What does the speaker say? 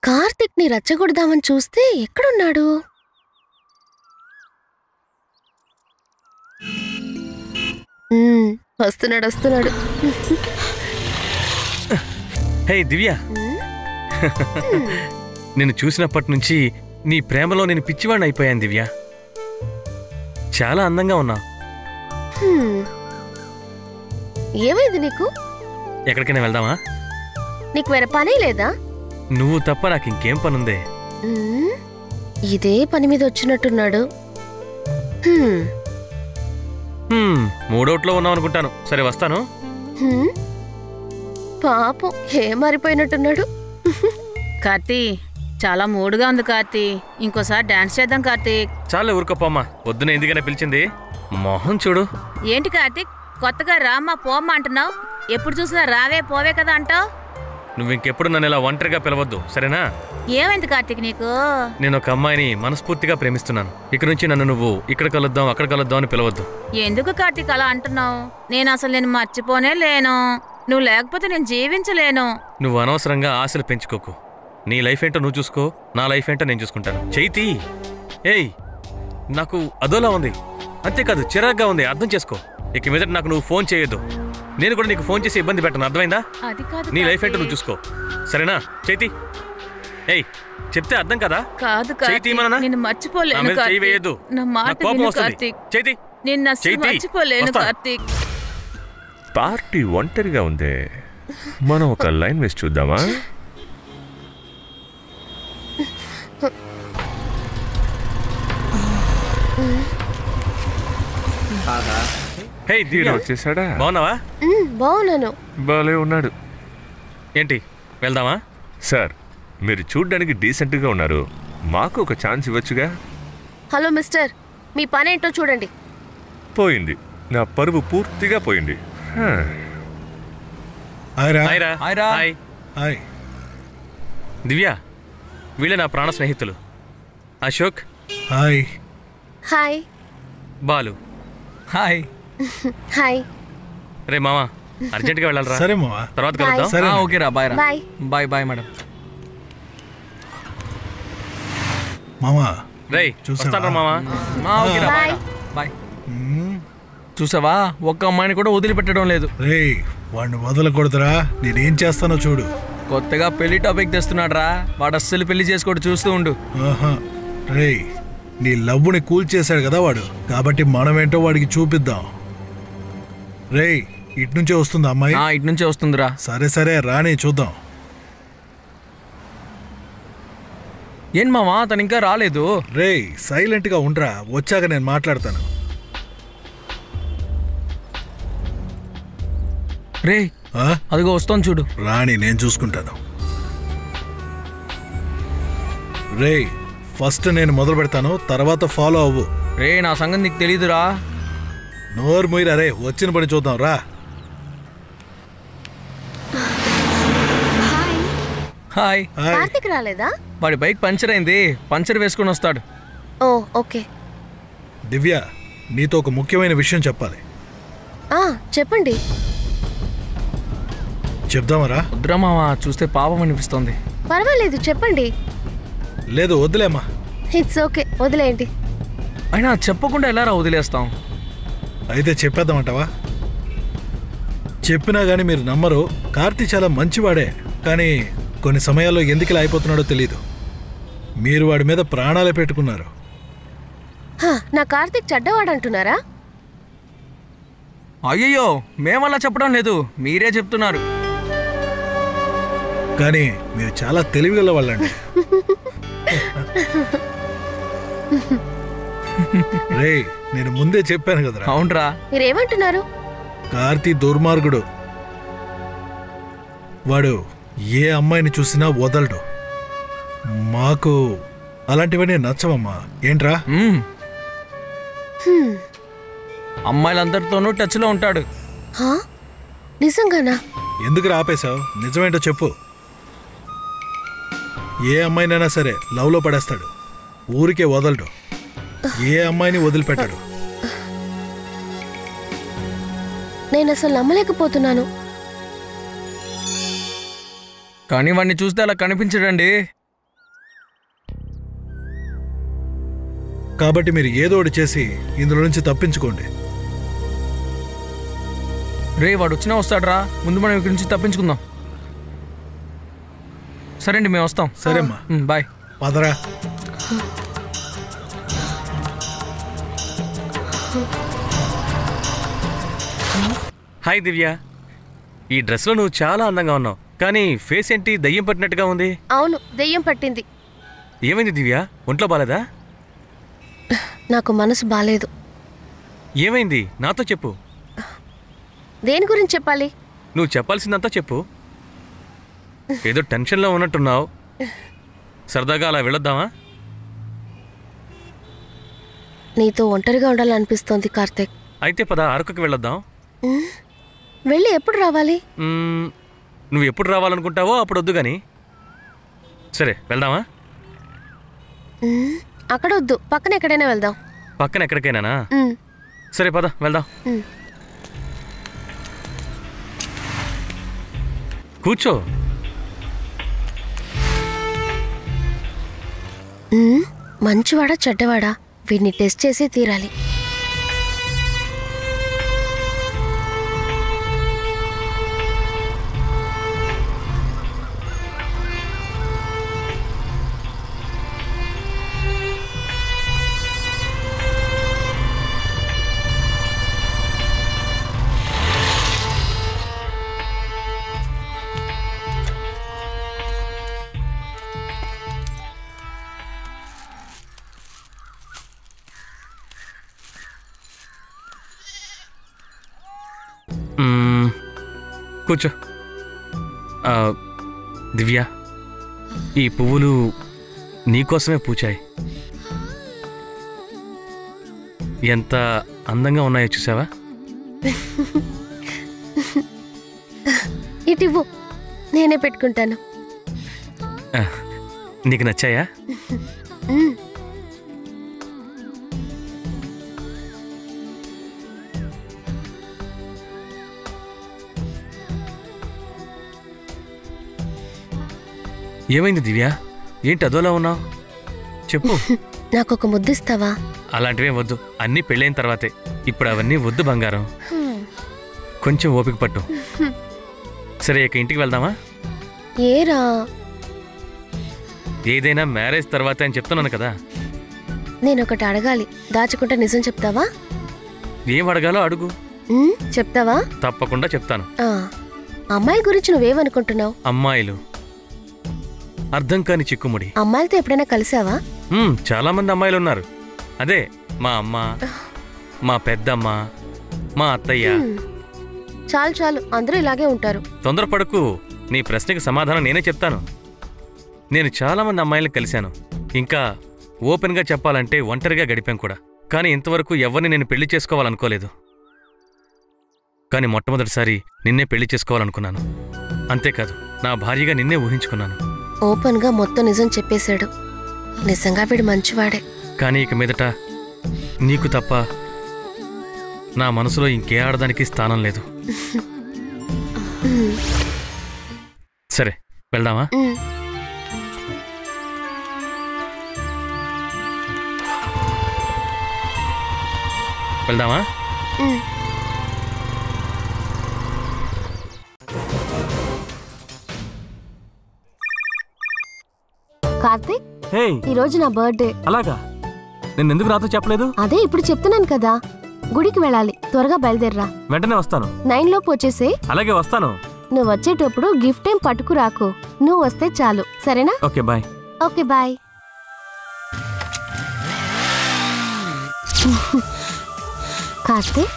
కార్తిక్ ని రచ్చగొడదామని చూస్తే ఎక్కడున్నాడు? వస్తున్నాడు. హే దివ్య, నిన్ను చూసినప్పటి నుంచి నీ ప్రేమలో నేను పిచ్చివాడిని అయిపోయాను దివ్య. చాలా అందంగా ఉన్నా. ఏమైంది నీకు? ఎక్కడికైనా వెళ్దామా? నీకు వేరే పనే లేదా? నువ్వు తప్ప నాకు ఇంకేం పనుందే? ఇదే పని మీద వచ్చినట్టున్నాడు. మూడోట్లో ఉన్నావు అనుకుంటాను. సరే వస్తాను. పాపం ఏం మారిపోయినట్టున్నాడు. కార్తీ, చాలా మూడుగా ఉంది కార్తీ. ఇంకోసారి డాన్స్ చేద్దాం కార్తీక్. చాలే ఊరుకోపోమ్మా, పొద్దున ఎందుకనే పిలిచింది. మొహం చూడు. ఏంటి కార్తీక్, కొత్తగా రామ్మా పోమ్మా అంటున్నావు? ఎప్పుడు చూసినా రావే పోవే కదా అంటావు. నువ్వు ఇంకెప్పుడు నన్ను ఇలా ఒంటరిగా పిలవద్దు, సరేనా? ఏమైంది కార్తీక్ నీకు? నేను ఒక అమ్మాయిని మనస్ఫూర్తిగా ప్రేమిస్తున్నాను. ఇక నుంచి నన్ను నువ్వు ఇక్కడ కలుద్దాం అక్కడ కలుద్దాం అని పిలవద్దు. ఎందుకు కార్తీక్ అలా అంటున్నావు? నేను అసలు నేను మర్చిపోనే లేను. నువ్వు లేకపోతే నేను జీవించలేను. నువ్వు అనవసరంగా ఆశలు పెంచుకోకు. నీ లైఫ్ ఏంటో నువ్వు చూసుకో, నా లైఫ్ ఏంటో నేను చూసుకుంటాను. చైతి, ఏయ్, నాకు అదోలా ఉంది, అంతేకాదు చిరాగ్గా ఉంది. అర్థం చేసుకో. ఇక మీదట నాకు నువ్వు ఫోన్ చేయొద్దు. నేను కూడా నీకు ఫోన్ చేసి ఇబ్బంది పెట్టను, అర్థమైందా? నీ లైఫ్ ఏంటో నువ్వు చూసుకో, సరేనా? చైతి, ఏయ్, చెప్తే అర్థం కదా? కాదు కార్తీక్, మర్చిపోలేను కార్తీక్. నా మాట విను కార్తీక్. చైతి, నిన్ను అసలు మర్చిపోలేను కార్తీక్. పార్టీ ఒంటరిగా ఉందే, మనం ఒక లైన్ వేసి చూద్దామా? హే దివ్య, వచ్చేసాడా? బాగున్నావా? బాగున్నాను. బాలే ఉన్నాడు. ఏంటి వెళ్దామా? సార్, మీరు చూడ్డానికి డీసెంట్గా ఉన్నారు, మాకు ఒక ఛాన్స్ ఇవ్వచ్చుగా? హలో మిస్టర్, మీ పని ఏంటో చూడండి. పోయింది, నా పరువు పూర్తిగా పోయింది. దివ్య, వీళ్ళే నా ప్రాణ స్నేహితులు. Ashok. Hi. Hi. Balu. Hi. Hi. రే మామా, అర్జెంట్గా వెళ్ళాలరా. సరే మామా, తర్వాత కలుద్దాం. ఓకే రా, బాయ్ రా. బాయ్. Bye bye madam. మామా రేయ్, వస్తాను మామా. ఓకే రా, బాయ్. బాయ్. చూసావా, ఒక్క అమ్మాయిని కూడా వదిలిపెట్టడం లేదు. రేయ్, వాడిని వదలకూడదురా, నేనేం చేస్తానో చూడు. కొత్తగా పెళ్లి టాపిక్ తెస్తున్నాడు రా, వాడు అస్సలు పెళ్లి చేసుకోడు, చూస్తూ ఉండు. రేయ్, నీ లవ్వుని కూల్ చేశాడు కదా వాడు, కాబట్టి మనమేంటో వాడికి చూపిద్దాం. రేయ్, ఇట్నుంచే వస్తుంది అమ్మాయి. ఇట్నుంచే వస్తుందిరా. సరే సరే రాని చూద్దాం. ఏం మామా, తను ఇంకా రాలేదు? రేయ్, సైలెంట్ గా ఉండరా, వచ్చాక నేను మాట్లాడతాను. రే, అదిగో వస్తాను చూడు. రాణి, నేను చూసుకుంటాను. రేయ్, ఫస్ట్ నేను మొదలు పెడతాను, తర్వాత ఫాలో అవ్వు. రే, నా సంగతి నీకు తెలీదురా. నోరు మొయ్యరా, రే, వచ్చిన పని చూద్దాం రా. హాయ్. కార్తిక్ రాలేదా? వాడి బైక్ పంచర్ అయింది, పంచర్ వేసుకుని వస్తాడు. ఓ ఓకే. దివ్య, నీతో ఒక ముఖ్యమైన విషయం చెప్పాలి. చెప్పండి. చెప్దామరా? వద్దురా మావా, చూస్తే పాపం అనిపిస్తుంది. పర్వాలేదు, చెప్పండి. లేదు, వదిలేమ్మా. ఇట్స్ ఓకే, వదిలేయండి. అయినా చెప్పకుండా ఎలా రా వదిలేస్తాం? అయితే చెప్పేద్దామంటావా? చెప్పినా గానీ మీరు నమ్మరు. కార్తీ చాలా మంచివాడే, కానీ కొన్ని సమయాల్లో ఎందుకు ఇలా అయిపోతున్నాడో తెలీదు. మీరు వాడి మీద ప్రాణాలే పెట్టుకున్నారు. నా కార్తీక్ చెడ్డవాడంటున్నారా? అయ్యయ్యో, మేమలా చెప్పడం లేదు, మీరే చెప్తున్నారు. కానీ మీరు చాలా తెలివిగల వాళ్ళండి. రే, నేను ముందే చెప్పాను కదరా. అవునరా. మీరేమంటున్నారు? కార్తీ దుర్మార్గుడు. వాడు ఏ అమ్మాయిని చూసినా వదలడు. మాకు అలాంటివన్నీ నచ్చవమ్మా. ఏంట్రా? అమ్మాయిలందరితోనూ టచ్ లో ఉంటాడు. నిజంగానా? ఎందుకు ఆపేశావు? నిజమేంటో చెప్పు. ఏ అమ్మాయినైనా సరే లవ్ లో పడేస్తాడు, ఊరికే వదలడు. ఏ అమ్మాయిని వదిలిపెట్టాడు. నేను అసలు నమ్మలేకపోతున్నాను. కానీ వాడిని చూస్తే అలా కనిపించడండి. కాబట్టి మీరు ఏదో ఒకటి చేసి ఇందులో నుంచి తప్పించుకోండి. రే వాడు వచ్చినా వస్తాడరా, ముందు మనం ఇక్కడి నుంచి తప్పించుకుందాం. సరే అండి, మేము వస్తాం. సరేమ్మా, బాయ్. పదరా. హాయ్ దివ్య, ఈ డ్రెస్లో నువ్వు చాలా అందంగా ఉన్నావు, కానీ ఫేస్ ఏంటి దయ్యం పట్టినట్టుగా ఉంది? అవును, దెయ్యం పట్టింది. ఏమైంది దివ్య, ఒంట్లో బాలేదా? నాకు మనసు బాలేదు. ఏమైంది నాతో చెప్పు. దేని గురించి చెప్పాలి? నువ్వు చెప్పాల్సిందంతా చెప్పు. ఏదో టెన్షన్లో ఉన్నట్టున్నావు. సరదాగా అలా వెళ్ళొద్దామా? నీతో ఒంటరిగా ఉండాలనిపిస్తోంది కార్తీక్. అయితే పద, అరకుకి వెళ్ళొద్దాం. వెళ్ళి ఎప్పుడు రావాలి? నువ్వు ఎప్పుడు రావాలనుకుంటావో అప్పుడు వద్దు కానీ. సరే వెళ్దామా? అక్కడ వద్దు, పక్కన ఎక్కడైనా వెళ్దాం. పక్కన ఎక్కడికైనా? సరే పద వెళ్దాం. కూర్చో. మంచివాడా చెడ్డవాడా, వీడిని టెస్ట్ చేసి తీరాలి. కూర్చో. దివ్య, ఈ పువ్వులు నీకోసమే పూచాయి. ఎంత అందంగా ఉన్నాయో చూసావా? ఇటివ్వు, నేనే పెట్టుకుంటాను. నీకు నచ్చాయా? ఏమైంది దివ్య, ఏంటి అదోలా ఉన్నావు? చెప్పు. నాకొక ముద్దిస్తావా? అలాంటివే వద్దు, అన్నీ పెళ్ళైన తర్వాతే. ఇప్పుడు అవన్నీ వద్దు బంగారం. కొంచెం ఓపిక పట్టు. సరే ఇక ఇంటికి వెళ్దామా? ఏరా? ఏదైనా మ్యారేజ్ తర్వాతే అని చెప్తున్నాను కదా. నేనొకటి అడగాలి, దాచుకుంటే నిజం చెప్తావా? ఏం అడగాలో అడుగు. చెప్తావా? తప్పకుండా చెప్తాను. అమ్మాయి గురించి నువ్వేమనుకుంటున్నావు? అమ్మాయిలు అర్థం కాని చిక్కుముడి. అమ్మాయిలతో ఎప్పుడైనా కలిసావా? చాలా మంది అమ్మాయిలు ఉన్నారు. అదే మా అమ్మ, మా పెద్దమ్మ, మా అత్తయ్య. చాలు చాలు, అందరూ ఇలాగే ఉంటారు. తొందరపడకు, నీ ప్రశ్నకి సమాధానం నేనే చెప్తాను. నేను చాలా మంది అమ్మాయిలను కలిశాను. ఇంకా ఓపెన్గా చెప్పాలంటే ఒంటరిగా గడిపాం కూడా. కానీ ఇంతవరకు ఎవరిని నేను పెళ్లి చేసుకోవాలనుకోలేదు. కానీ మొట్టమొదటిసారి నిన్నే పెళ్లి చేసుకోవాలనుకున్నాను. అంతేకాదు, నా భార్యగా నిన్నే ఊహించుకున్నాను. ఓపెన్గా మొత్తం నిజం చెప్పేశాడు. నిజంగా వీడు మంచివాడే. కానీ ఇక మీదట నీకు తప్ప నా మనసులో ఇంకే ఆడదానికి స్థానం లేదు. సరే వెళ్దామా? వెళ్దామా? కార్తీక్, హే, ఈ రోజు నా బర్త్డే. అలాగా? నేను ఎందుకు నాతో చెప్పలేదు? అదే ఇప్పుడు చెప్తున్నాను కదా. గుడికి వెళ్ళాలి, త్వరగా బయలుదేరరా. వెంటనే వస్తాను. 9 లోపు వచ్చేసే. అలాగే వస్తాను. నువ్వు వచ్చేటప్పుడు గిఫ్ట్ ఏం పట్టుకురాకు, నువ్వు వస్తే చాలు, సరేనా? Okay bye. Okay bye. Karthik,